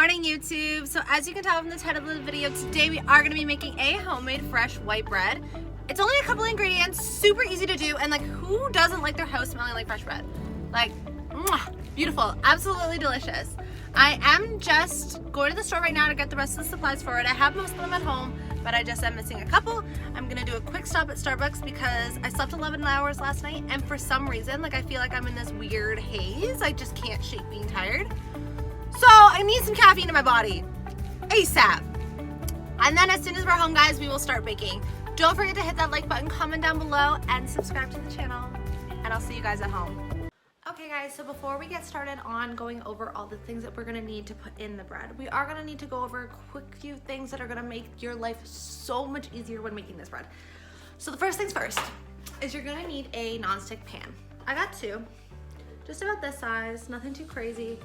morning, YouTube. So as you can tell from the title of the video, today we are going to be making a homemade fresh white bread. It's only a couple ingredients, super easy to do, and like who doesn't like their house smelling like fresh bread? Like, beautiful, absolutely delicious. I am just going to the store right now to get the rest of the supplies for it. I have most of them at home, but I just am missing a couple. I'm gonna do a quick stop at Starbucks because I slept 11 hours last night, and for some reason, like I feel like I'm in this weird haze. I just can't shake being tired. So I need some caffeine in my body, ASAP. And then as soon as we're home, guys, we will start baking. Don't forget to hit that like button, comment down below, and subscribe to the channel. And I'll see you guys at home. Okay guys, so before we get started on going over all the things that we're gonna need to put in the bread, we are gonna need to go over a quick few things that are gonna make your life so much easier when making this bread. So the first things first is you're gonna need a nonstick pan. I got two, just about this size, nothing too crazy.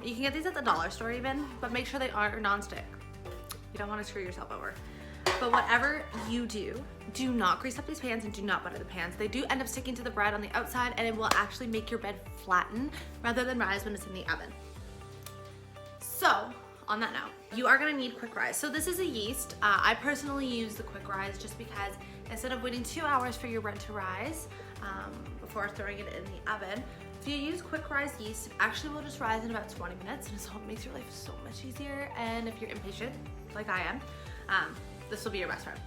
You can get these at the dollar store even, but make sure they are nonstick. You don't wanna screw yourself over. But whatever you do, do not grease up these pans and do not butter the pans. They do end up sticking to the bread on the outside, and it will actually make your bread flatten rather than rise when it's in the oven. So, on that note, you are gonna need quick rise. So this is a yeast. I personally use the quick rise just because instead of waiting 2 hours for your bread to rise before throwing it in the oven, if you use quick rise yeast, it actually will just rise in about 20 minutes, and so it makes your life so much easier. And if you're impatient, like I am, this will be your best friend.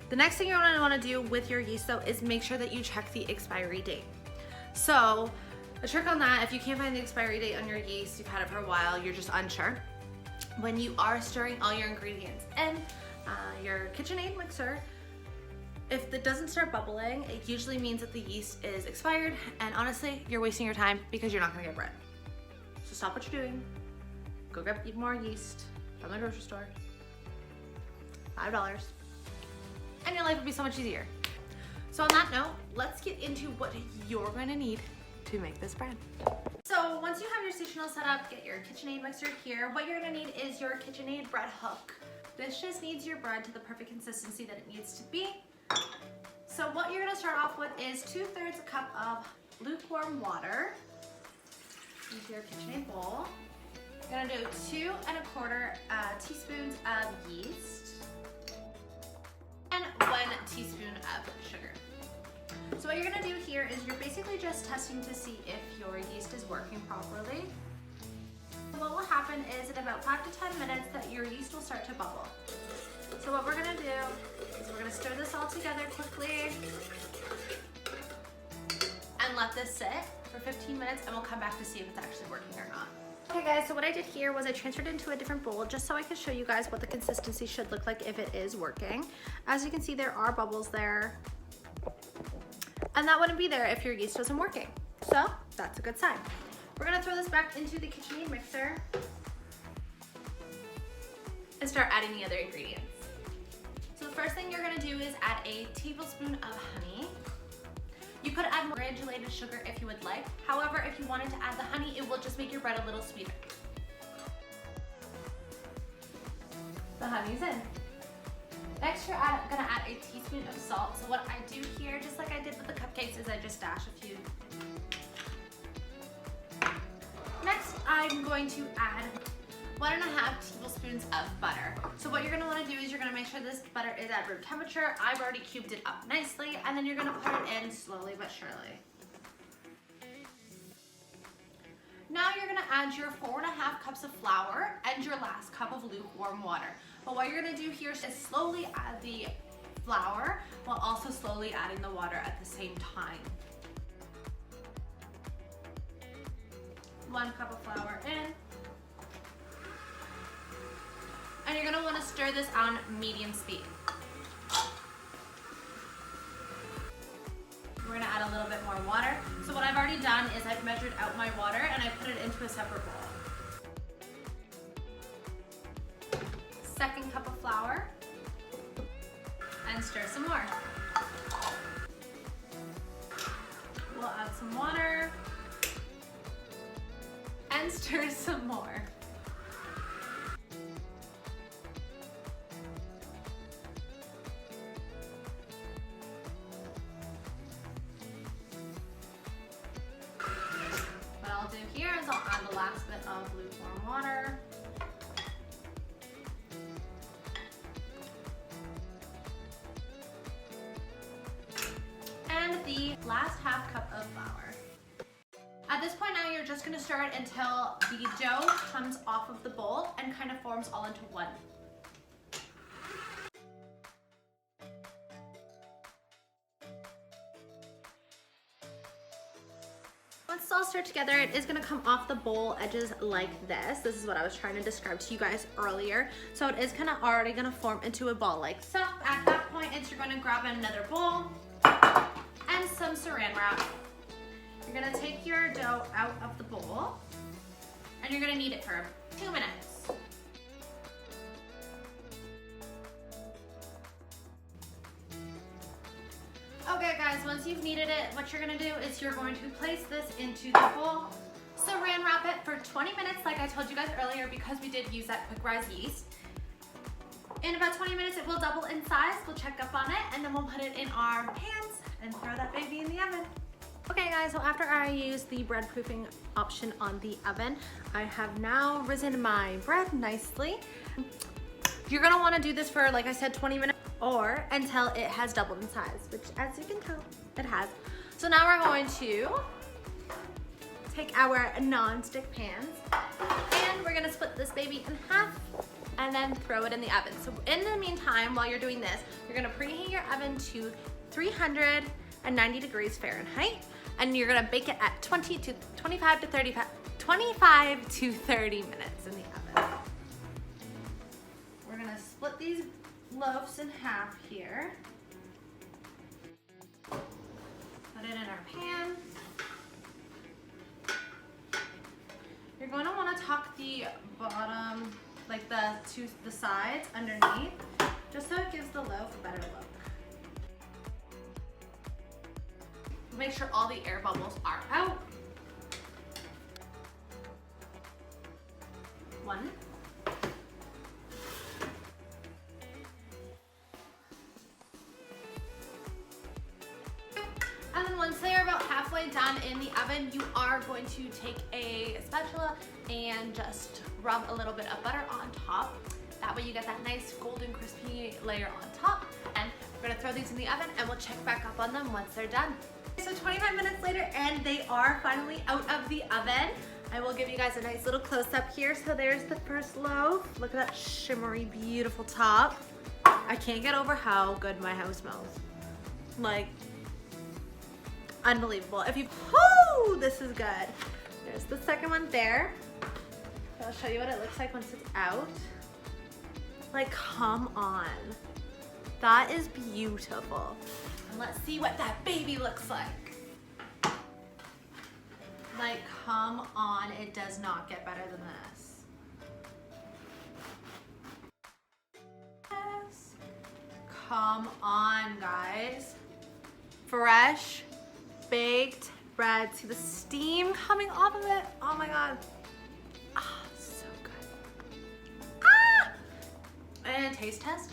The next thing you're gonna wanna do with your yeast though is make sure that you check the expiry date. So a trick on that, if you can't find the expiry date on your yeast, you've had it for a while, you're just unsure, when you are stirring all your ingredients in your KitchenAid mixer, if it doesn't start bubbling, it usually means that the yeast is expired, and honestly, you're wasting your time because you're not gonna get bread. So stop what you're doing, go grab even more yeast from the grocery store, $5, and your life would be so much easier. So on that note, let's get into what you're going to need to make this bread. So once you have your station all set up, get your KitchenAid mixer here. What you're going to need is your KitchenAid bread hook. This just needs your bread to the perfect consistency that it needs to be. So what you're going to start off with is 2/3 cup of lukewarm water into your KitchenAid bowl. You're going to do 2 1/4 teaspoons of yeast and 1 teaspoon of sugar. So what you're gonna do here is you're basically just testing to see if your yeast is working properly. What will happen is in about 5 to 10 minutes that your yeast will start to bubble. So what we're gonna do is we're gonna stir this all together quickly and let this sit for 15 minutes, and we'll come back to see if it's actually working or not. Okay guys, so what I did here was I transferred it into a different bowl just so I could show you guys what the consistency should look like if it is working. As you can see, there are bubbles there, and that wouldn't be there if your yeast wasn't working. So that's a good sign. We're gonna throw this back into the KitchenAid mixer and start adding the other ingredients. So the first thing you're gonna do is add a tablespoon of honey. You could add more granulated sugar if you would like. However, if you wanted to add the honey, it will just make your bread a little sweeter. The honey's in. Next, you're gonna add a teaspoon of salt. So what I do here, just like I did with the cupcakes, is I just dash a few. Next, I'm going to add 1.5 tablespoons of butter. So what you're gonna wanna do is you're gonna make sure this butter is at room temperature. I've already cubed it up nicely, and then you're gonna put it in slowly but surely. Now you're gonna add your 4.5 cups of flour and your last cup of lukewarm water. But what you're gonna do here is slowly add the flour while also slowly adding the water at the same time. 1 cup of flour in. And you're gonna wanna stir this on medium speed. We're gonna add a little bit more water. So what I've already done is I've measured out my water and I put it into a separate bowl. 2nd cup of flour, and stir some more. We'll add some water, and stir some more. What I'll do here is I'll add the last bit of lukewarm water. last half cup of flour. At this point now, you're just gonna stir it until the dough comes off of the bowl and kind of forms all into one. Once it's all stirred together, it is gonna come off the bowl edges like this. This is what I was trying to describe to you guys earlier. So it is kind of already gonna form into a ball like so. At that point, you're gonna grab another bowl and some saran wrap. You're gonna take your dough out of the bowl and you're gonna knead it for 2 minutes. Okay guys, once you've kneaded it, what you're gonna do is you're going to place this into the bowl, saran wrap it for 20 minutes like I told you guys earlier because we did use that quick rise yeast. In about 20 minutes it will double in size, we'll check up on it, and then we'll put it in our pans and throw that baby in the oven. Okay guys, so after I used the bread proofing option on the oven, I have now risen my bread nicely. You're gonna wanna do this for, like I said, 20 minutes or until it has doubled in size, which as you can tell, it has. So now we're going to take our non-stick pans and we're gonna split this baby in half and then throw it in the oven. So in the meantime, while you're doing this, you're gonna preheat your oven to 390 degrees Fahrenheit, and you're gonna bake it at 25 to 30 minutes in the oven. We're gonna split these loaves in half here. Put it in our pan. You're going to want to tuck the bottom, like the sides underneath, just so it gives the loaf a better look. Make sure all the air bubbles are out. 1. And then once they are about halfway done in the oven, you are going to take a spatula and just rub a little bit of butter on top. That way you get that nice golden crispy layer on top. And we're gonna throw these in the oven and we'll check back up on them once they're done. So 25 minutes later and they are finally out of the oven. I will give you guys a nice little close-up here. So there's the first loaf. Look at that shimmery, beautiful top. I can't get over how good my house smells. Like, unbelievable. If you, oh, this is good. There's the second one there. I'll show you what it looks like once it's out. Like, come on. That is beautiful. And let's see what that baby looks like. Like, come on, it does not get better than this. Yes. Come on, guys. Fresh baked bread. See the steam coming off of it? Oh my God. Ah, so good. Ah! And taste test.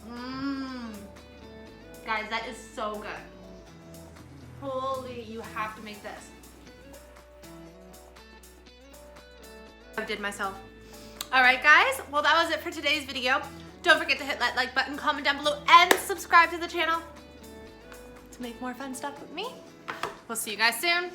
Mmm. Guys, that is so good. Holy, you have to make this. I did myself. All right, guys. Well, that was it for today's video. Don't forget to hit that like button, comment down below, and subscribe to the channel to make more fun stuff with me. We'll see you guys soon.